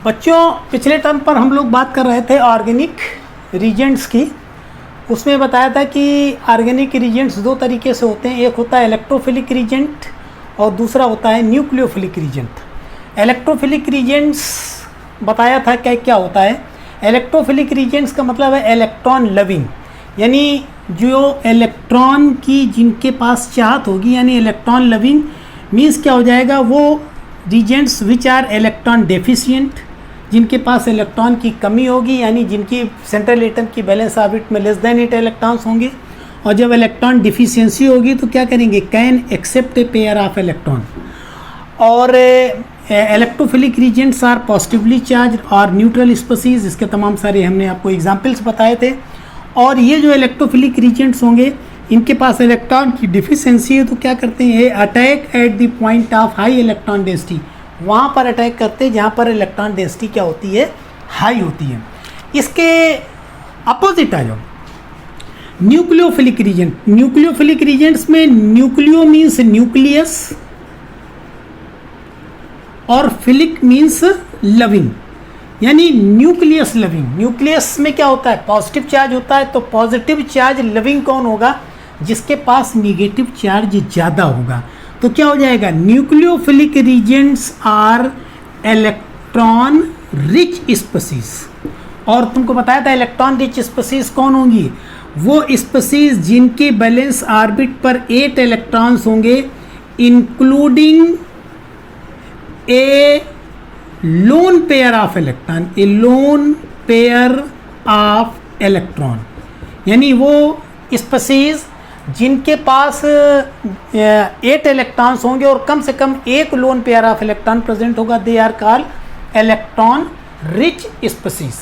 बच्चों, पिछले टर्म पर हम लोग बात कर रहे थे ऑर्गेनिक रीजेंट्स की। उसमें बताया था कि ऑर्गेनिक रीजेंट्स दो तरीके से होते हैं, एक होता है इलेक्ट्रोफिलिक रीजेंट और दूसरा होता है न्यूक्लियोफिलिक रीजेंट। इलेक्ट्रोफिलिक रीजेंट्स बताया था क्या क्या होता है। इलेक्ट्रोफिलिक रीजेंट्स का मतलब है इलेक्ट्रॉन लविंग, यानी जो इलेक्ट्रॉन की जिनके पास चाहत होगी, यानी इलेक्ट्रॉन लविंग मीन्स क्या हो जाएगा, वो reagents which are electron deficient, जिनके पास इलेक्ट्रॉन की कमी होगी, यानी जिनकी सेंट्रल एटम की बैलेंस ऑर्बिट में लेस देन 8 इलेक्ट्रॉन्स होंगे। और जब इलेक्ट्रॉन डिफिशियंसी होगी तो क्या करेंगे, can accept a pair of electron. और electrophilic reagents are positively charge और न्यूट्रल स्पीसीज, इसके तमाम सारे हमने आपको एग्जाम्पल्स बताए थे। और ये जो इलेक्ट्रोफिलिक रीजेंट्स होंगे, इनके पास इलेक्ट्रॉन की डिफिशियंसी है तो क्या करते हैं, attack at the point of high electron density, वहाँ पर अटैक करते हैं जहाँ पर इलेक्ट्रॉन डेंसिटी क्या होती है, हाई होती है। इसके अपोजिट आ जाओ, न्यूक्लियोफिलिक रीजेंट। न्यूक्लियोफिलिक रीजेंट्स में न्यूक्लियो मीन्स न्यूक्लियस और फिलिक मीन्स लविंग, यानी न्यूक्लियस लविंग। न्यूक्लियस में क्या होता है, पॉजिटिव चार्ज होता है, तो पॉजिटिव चार्ज लविंग कौन होगा, जिसके पास निगेटिव चार्ज ज़्यादा होगा। तो क्या हो जाएगा, nucleophilic reagents are electron rich species. और तुमको बताया था इलेक्ट्रॉन रिच स्पीसीज कौन होंगी, वो स्पीसीज जिनके बैलेंस ऑर्बिट पर 8 इलेक्ट्रॉन्स होंगे, including A loan pair of electron, A loan pair of electron, यानी वो स्पीसीज जिनके पास 8 इलेक्ट्रॉन्स होंगे और कम से कम एक lone pair of electron present होगा, they are called electron rich species.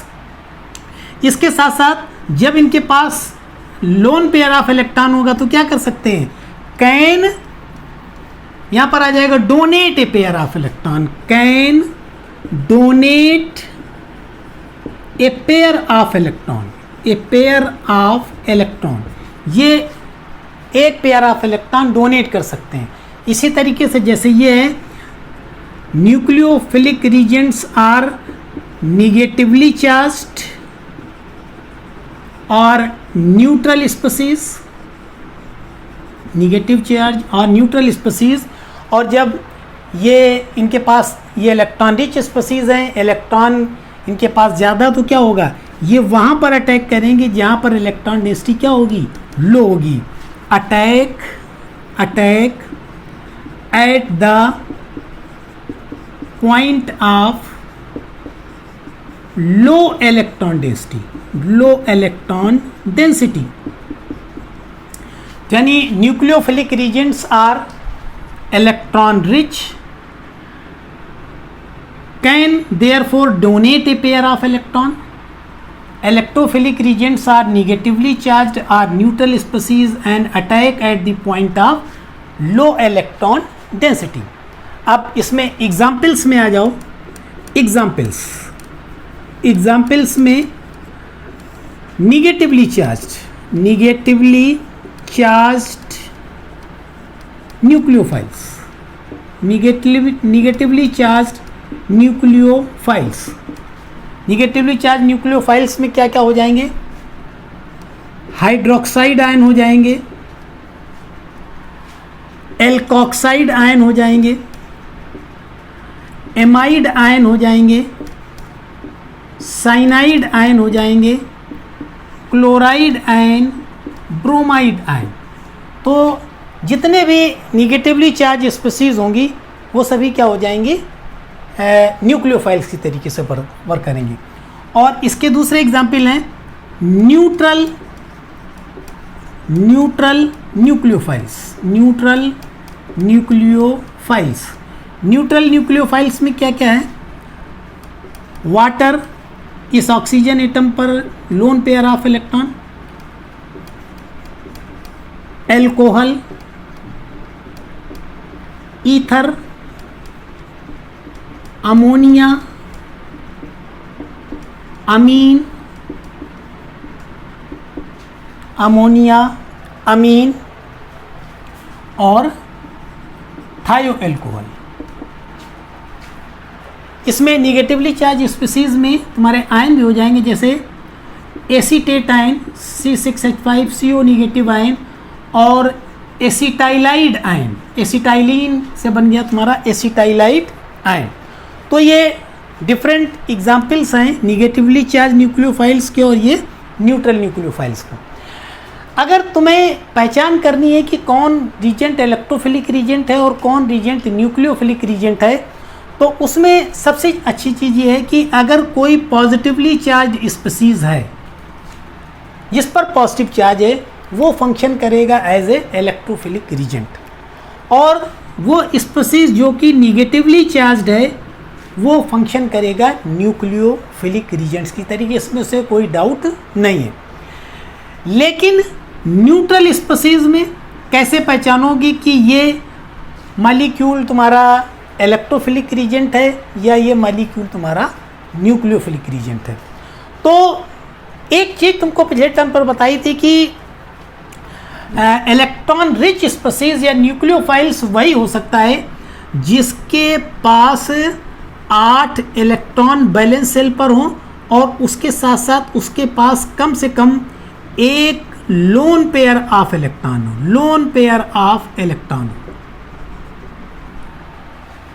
इसके साथ साथ जब इनके पास लोन पेयर ऑफ इलेक्ट्रॉन होगा तो क्या कर सकते हैं, कैन, यहाँ पर आ जाएगा donate A pair of electron, can donate A pair of electron, A pair of electron, ये एक पेयर ऑफ इलेक्ट्रॉन डोनेट कर सकते हैं। इसी तरीके से जैसे ये है, nucleophilic reagents are negatively charged और न्यूट्रल स्पीसीज, निगेटिव चार्ज और न्यूट्रल स्पीसीज। और जब ये इनके पास ये इलेक्ट्रॉन रिच स्पीसीज हैं, इलेक्ट्रॉन इनके पास ज़्यादा, तो क्या होगा, ये वहाँ पर अटैक करेंगे जहाँ पर इलेक्ट्रॉन डेंसिटी क्या होगी, लो होगी। Attack attack at the point of low electron density, low electron density, यानी nucleophilic reagents are electron rich, can therefore donate a pair of electron. Electrophilic reagents are negatively charged or neutral species and attack at the point of low electron density. अब इसमें examples में आ जाओ। Examples में negatively charged nucleophiles, negatively charged nucleophiles. Negatively charge nucleophiles में क्या क्या हो जाएंगे, हाइड्रोक्साइड आयन हो जाएंगे, एल्कोक्साइड आयन हो जाएंगे, एमाइड आयन हो जाएंगे, साइनाइड आयन हो जाएंगे, क्लोराइड आयन, ब्रोमाइड आयन। तो जितने भी निगेटिवली चार्ज स्पीसीज होंगी वो सभी क्या हो जाएंगी, न्यूक्लियोफाइल्स की तरीके से वर्क करेंगे। और इसके दूसरे एग्जाम्पल हैं न्यूट्रल न्यूक्लियोफाइल्स। न्यूट्रल न्यूक्लियोफाइल्स में क्या क्या है, वाटर, इस ऑक्सीजन एटम पर lone pair of electron, alcohol, ether, ammonia, amine और थायो एल्कोहल। इसमें निगेटिवली चार्ज स्पीसीज में तुम्हारे आयन भी हो जाएंगे, जैसे acetate ion C6H5CO negative ion और एसिटाइलाइड आयन, एसिटाइलिन से बन गया तुम्हारा एसिटाइलाइड आयन। तो ये डिफरेंट एग्जाम्पल्स हैं निगेटिवली चार्ज न्यूक्लियोफाइल्स के और ये न्यूट्रल न्यूक्लियोफाइल्स का। अगर तुम्हें पहचान करनी है कि कौन रीजेंट इलेक्ट्रोफिलिक रीजेंट है और कौन रीजेंट न्यूक्लियोफिलिक रीजेंट है, तो उसमें सबसे अच्छी चीज़ ये है कि अगर कोई पॉजिटिवली चार्ज स्पीसीज है जिस पर पॉजिटिव चार्ज है, वो फंक्शन करेगा एज ए इलेक्ट्रोफिलिक रीजेंट, और वो स्पीसीज जो कि निगेटिवली चार्ज्ड है वो फंक्शन करेगा न्यूक्लियोफिलिक रीजेंट्स की तरीके, इसमें से कोई डाउट नहीं है। लेकिन न्यूट्रल स्पीसीज में कैसे पहचानोगी कि ये मॉलिक्यूल तुम्हारा इलेक्ट्रोफिलिक रीजेंट है या ये मॉलिक्यूल तुम्हारा न्यूक्लियोफिलिक रीजेंट है? तो एक चीज़ तुमको पिछले टर्म पर बताई थी कि इलेक्ट्रॉन रिच स्पीसीज या न्यूक्लियोफाइल्स वही हो सकता है जिसके पास 8 इलेक्ट्रॉन बैलेंस सेल पर हों और उसके साथ साथ उसके पास कम से कम एक लोन पेयर ऑफ इलेक्ट्रॉन हो, लोन पेयर ऑफ इलेक्ट्रॉन हो।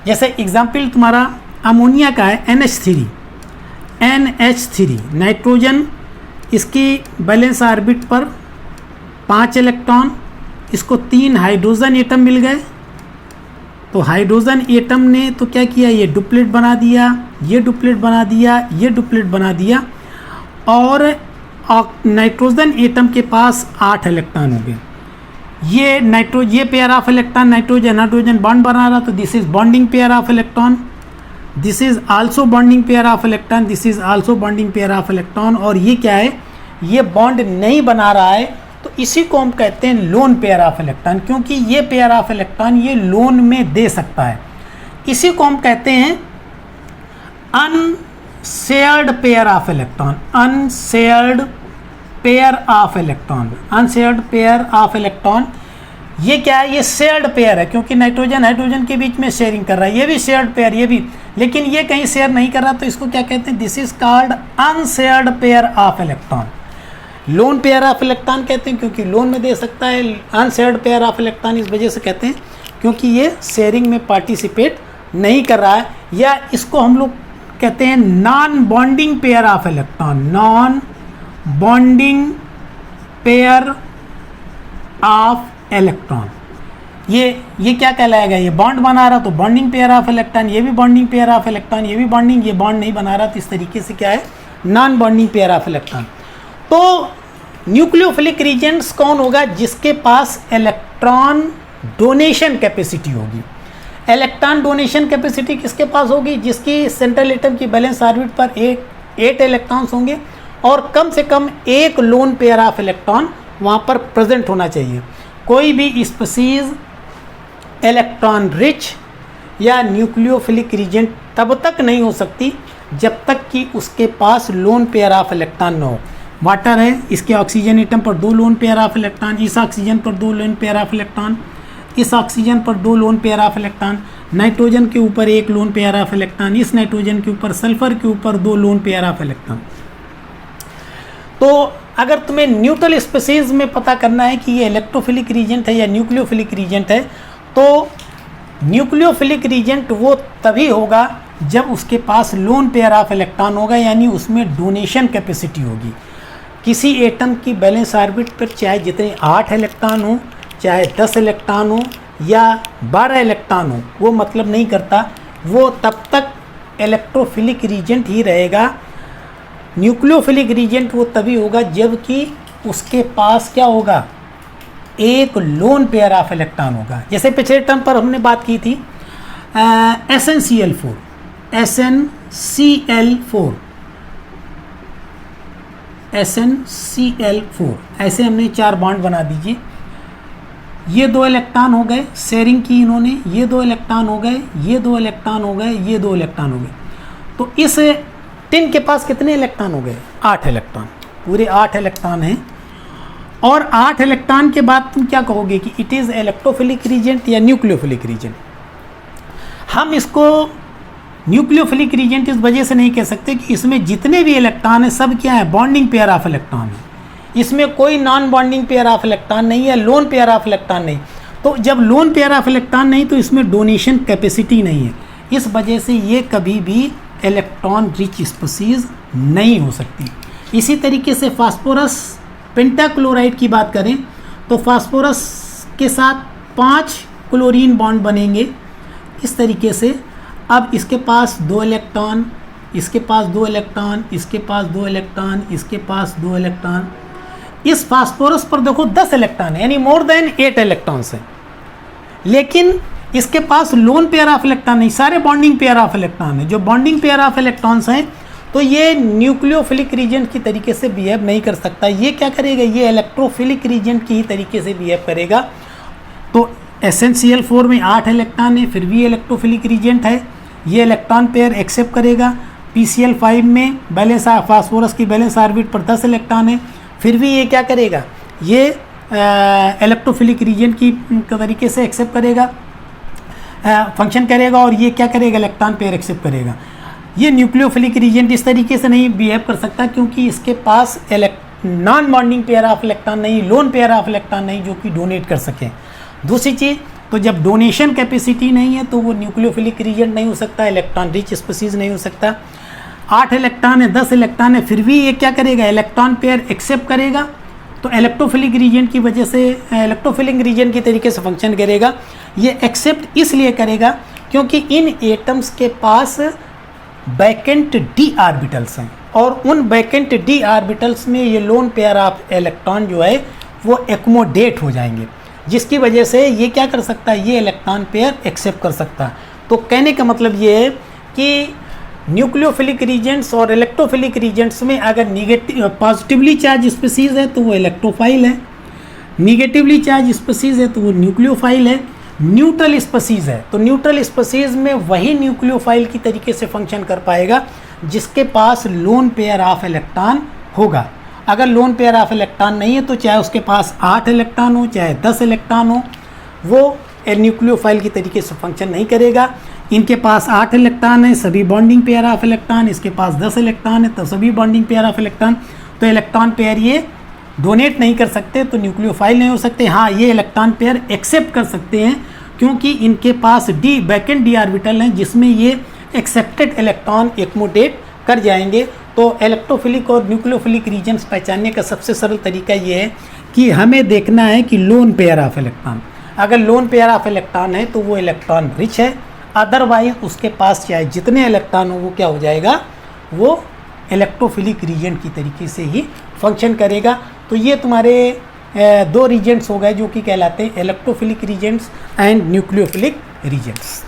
जैसे एग्जाम्पल तुम्हारा अमोनिया का है NH3 नाइट्रोजन, इसकी बैलेंस ऑर्बिट पर 5 इलेक्ट्रॉन, इसको 3 हाइड्रोजन एटम मिल गए। तो हाइड्रोजन एटम ने तो क्या किया, ये डुप्लेट बना दिया, ये डुप्लेट बना दिया, ये डुप्लेट बना दिया, और नाइट्रोजन एटम के पास 8 इलेक्ट्रॉन हो गए। ये pair of electron nitrogen hydrogen bond बना रहा, तो this is bonding pair of electron, this is also bonding pair of electron, this is also bonding pair of electron, और ये क्या है, ये बॉन्ड नहीं बना रहा है, तो इसी को हम कहते हैं लोन पेयर ऑफ इलेक्ट्रॉन, क्योंकि ये पेयर ऑफ इलेक्ट्रॉन ये लोन में दे सकता है। इसी को हम कहते हैं unshared pair of electron, unshared pair of electron, unshared pair of electron. ये क्या है, ये शेयर्ड पेयर है, क्योंकि नाइट्रोजन हाइड्रोजन के बीच में शेयरिंग कर रहा है, ये भी शेयर्ड पेयर, ये भी, लेकिन ये कहीं शेयर नहीं कर रहा, तो इसको क्या कहते हैं, this is called unshared pair of electron. Loan pair of electron कहते हैं क्योंकि लोन में दे सकता है, अनशेयर्ड पेयर ऑफ इलेक्ट्रॉन इस वजह से कहते हैं क्योंकि ये शेयरिंग में पार्टिसिपेट नहीं कर रहा है, या इसको हम लोग कहते हैं non bonding pair of electron, non bonding pair of electron. ये क्या कहलाएगा, ये बॉन्ड बना रहा तो बॉन्डिंग पेयर ऑफ इलेक्ट्रॉन, ये भी बॉन्डिंग पेयर ऑफ इलेक्ट्रॉन, ये भी बॉन्डिंग, ये बॉन्ड नहीं बना रहा, तो इस तरीके से क्या है, non bonding pair of electron. तो न्यूक्लियोफिलिक रीजेंट्स कौन होगा, जिसके पास इलेक्ट्रॉन डोनेशन कैपेसिटी होगी। इलेक्ट्रॉन डोनेशन कैपेसिटी किसके पास होगी, जिसकी सेंट्रल एटम की बैलेंस ऑर्बिट पर 8 इलेक्ट्रॉन्स होंगे और कम से कम एक लोन पेयर ऑफ इलेक्ट्रॉन वहाँ पर प्रेजेंट होना चाहिए। कोई भी स्पीसीज इलेक्ट्रॉन रिच या न्यूक्लियोफिलिक रीजेंट तब तक नहीं हो सकती जब तक कि उसके पास लोन पेयर ऑफ इलेक्ट्रॉन न हो। वाटर है, इसके ऑक्सीजन एटम पर 2 लोन पेयर ऑफ इलेक्ट्रॉन, इस ऑक्सीजन पर 2 लोन पेयर ऑफ इलेक्ट्रॉन, इस ऑक्सीजन पर 2 loan pair of electron, nitrogen के ऊपर 1 लोन पेयर ऑफ इलेक्ट्रॉन, इस नाइट्रोजन के ऊपर, सल्फर के ऊपर 2 लोन पेयर ऑफ इलेक्ट्रॉन। तो अगर तुम्हें न्यूट्रल स्पीसीज में पता करना है कि ये इलेक्ट्रोफिलिक रीजेंट है या न्यूक्लियोफिलिक रीजेंट है, तो न्यूक्लियोफिलिक रीजेंट वो तभी होगा जब उसके पास लोन पेयर ऑफ इलेक्ट्रॉन होगा, यानी उसमें डोनेशन कैपेसिटी होगी। किसी एटम की बैलेंस ऑर्बिट पर चाहे जितने 8 इलेक्ट्रॉन हो, चाहे 10 इलेक्ट्रॉन हो या 12 इलेक्ट्रॉन हो, वो मतलब नहीं करता, वो तब तक इलेक्ट्रोफिलिक रीजेंट ही रहेगा। न्यूक्लियोफिलिक रीजेंट वो तभी होगा जबकि उसके पास क्या होगा, एक लोन पेयर ऑफ इलेक्ट्रॉन होगा। जैसे पिछले टर्म पर हमने बात की थी SnCl4, SnCl4, ऐसे हमने 4 बॉन्ड बना दीजिए। ये 2 इलेक्ट्रॉन हो गए, शेयरिंग की इन्होंने, ये 2 इलेक्ट्रॉन हो गए, ये 2 इलेक्ट्रॉन हो गए, ये 2 इलेक्ट्रॉन हो गए। तो इस टिन के पास कितने इलेक्ट्रॉन हो गए, 8 इलेक्ट्रॉन, पूरे 8 इलेक्ट्रॉन हैं। और 8 इलेक्ट्रॉन के बाद तुम क्या कहोगे कि इट इज़ इलेक्ट्रोफिलिक रीजेंट या न्यूक्लियोफिलिक रीजेंट। हम इसको न्यूक्लियोफिलिक रीजेंट इस वजह से नहीं कह सकते कि इसमें जितने भी इलेक्ट्रॉन हैं सब क्या है, बॉन्डिंग पेयर ऑफ इलेक्ट्रॉन है। इसमें कोई non bonding pair of electron नहीं है, लोन पेयर ऑफ इलेक्ट्रॉन नहीं। तो जब लोन पेयर ऑफ इलेक्ट्रॉन नहीं तो इसमें डोनेशन कैपेसिटी नहीं है, इस वजह से ये कभी भी इलेक्ट्रॉन रिच स्पीसीज नहीं हो सकती। इसी तरीके से फास्फोरस पेंटाक्लोराइड की बात करें तो फास्फोरस के साथ 5 क्लोरीन बॉन्ड बनेंगे इस तरीके से। अब इसके पास 2 इलेक्ट्रॉन, इसके पास 2 इलेक्ट्रॉन, इसके पास 2 इलेक्ट्रॉन, इसके पास 2 इलेक्ट्रॉन। इस फास्फोरस पर देखो 10 इलेक्ट्रॉन है, यानी मोर देन 8 इलेक्ट्रॉन्स हैं। लेकिन इसके पास लोन पेयर ऑफ इलेक्ट्रॉन नहीं, सारे बॉन्डिंग पेयर ऑफ इलेक्ट्रॉन है। जो बॉन्डिंग पेयर ऑफ इलेक्ट्रॉन्स हैं तो ये न्यूक्लियोफिलिक रीजेंट की तरीके से बिहेव नहीं कर सकता। ये क्या करेगा, ये इलेक्ट्रोफिलिक रीजेंट की ही तरीके से बिहेव करेगा। तो SnCl4 में 8 इलेक्ट्रॉन है, फिर भी इलेक्ट्रोफिलिक रीजेंट है, ये इलेक्ट्रॉन पेयर एक्सेप्ट करेगा। PCl5 में बैलेंस फास्फोरस की बैलेंस ऑर्बिट पर 10 इलेक्ट्रॉन है, फिर भी ये क्या करेगा, ये इलेक्ट्रोफिलिक रीजेंट की तरीके से एक्सेप्ट करेगा, फंक्शन करेगा, और ये क्या करेगा, इलेक्ट्रॉन पेयर एक्सेप्ट करेगा। ये न्यूक्लियोफिलिक रीजेंट इस तरीके से नहीं बिहेव कर सकता क्योंकि इसके पास non bonding pair of electron नहीं, लोन पेयर ऑफ इलेक्ट्रॉन नहीं जो कि डोनेट कर सके। दूसरी चीज़, तो जब डोनेशन कैपेसिटी नहीं है तो वो न्यूक्लियोफिलिक रीजेंट नहीं हो सकता, इलेक्ट्रॉन रिच स्पीसीज नहीं हो सकता। 8 इलेक्ट्रॉन है, 10 इलेक्ट्रॉन है, फिर भी ये क्या करेगा, इलेक्ट्रॉन पेयर एक्सेप्ट करेगा। तो इलेक्ट्रोफिलिक रीजेंट की वजह से इलेक्ट्रोफिलिक रीजेंट की तरीके से फंक्शन करेगा। ये एक्सेप्ट इसलिए करेगा क्योंकि इन एटम्स के पास वैकेंट d ऑर्बिटल्स हैं, और उन वैकेंट d ऑर्बिटल्स में ये लोन पेयर ऑफ इलेक्ट्रॉन जो है वो एक्मोडेट हो जाएंगे, जिसकी वजह से ये क्या कर सकता है, ये इलेक्ट्रॉन पेयर एक्सेप्ट कर सकता है। तो कहने का मतलब ये है कि न्यूक्लियोफिलिक रीजेंट्स और इलेक्ट्रोफिलिक रीजेंट्स में अगर पॉजिटिवली चार्ज स्पीसीज है तो वो इलेक्ट्रोफाइल है, निगेटिवली चार्ज स्पीसीज है तो वो न्यूक्लियोफाइल है, न्यूट्रल स्पीसीज है तो न्यूट्रल स्पीसीज में वही न्यूक्लियोफाइल की तरीके से फंक्शन कर पाएगा जिसके पास लोन पेयर ऑफ इलेक्ट्रॉन होगा। अगर लोन पेयर ऑफ इलेक्ट्रॉन नहीं है तो चाहे उसके पास 8 इलेक्ट्रॉन हो चाहे 10 इलेक्ट्रॉन हो, वो न्यूक्लियोफाइल की तरीके से फंक्शन नहीं करेगा। इनके पास 8 इलेक्ट्रॉन है, सभी बॉन्डिंग पेयर ऑफ इलेक्ट्रॉन, इसके पास 10 इलेक्ट्रॉन है तो सभी बॉन्डिंग पेयर ऑफ इलेक्ट्रॉन, तो इलेक्ट्रॉन पेयर ये डोनेट नहीं कर सकते तो न्यूक्लियोफाइल नहीं हो सकते। हाँ, ये इलेक्ट्रॉन पेयर एक्सेप्ट कर सकते हैं क्योंकि इनके पास वैकेंट d ऑर्बिटल हैं जिसमें ये एक्सेप्टेड इलेक्ट्रॉन एक्मोडेट कर जाएंगे। तो इलेक्ट्रोफिलिक और न्यूक्लियोफिलिक रीजन्स पहचानने का सबसे सरल तरीका ये है कि हमें देखना है कि लोन पेयर ऑफ इलेक्ट्रॉन, अगर लोन पेयर ऑफ इलेक्ट्रॉन है तो वो इलेक्ट्रॉन रिच है, अदरवाइज उसके पास चाहे जितने इलेक्ट्रॉन हो वो क्या हो जाएगा, वो इलेक्ट्रोफिलिक रीजेंट की तरीके से ही फंक्शन करेगा। तो ये तुम्हारे 2 रीजेंट्स हो गए जो कि कहलाते हैं electrophilic Regents and nucleophilic Regents.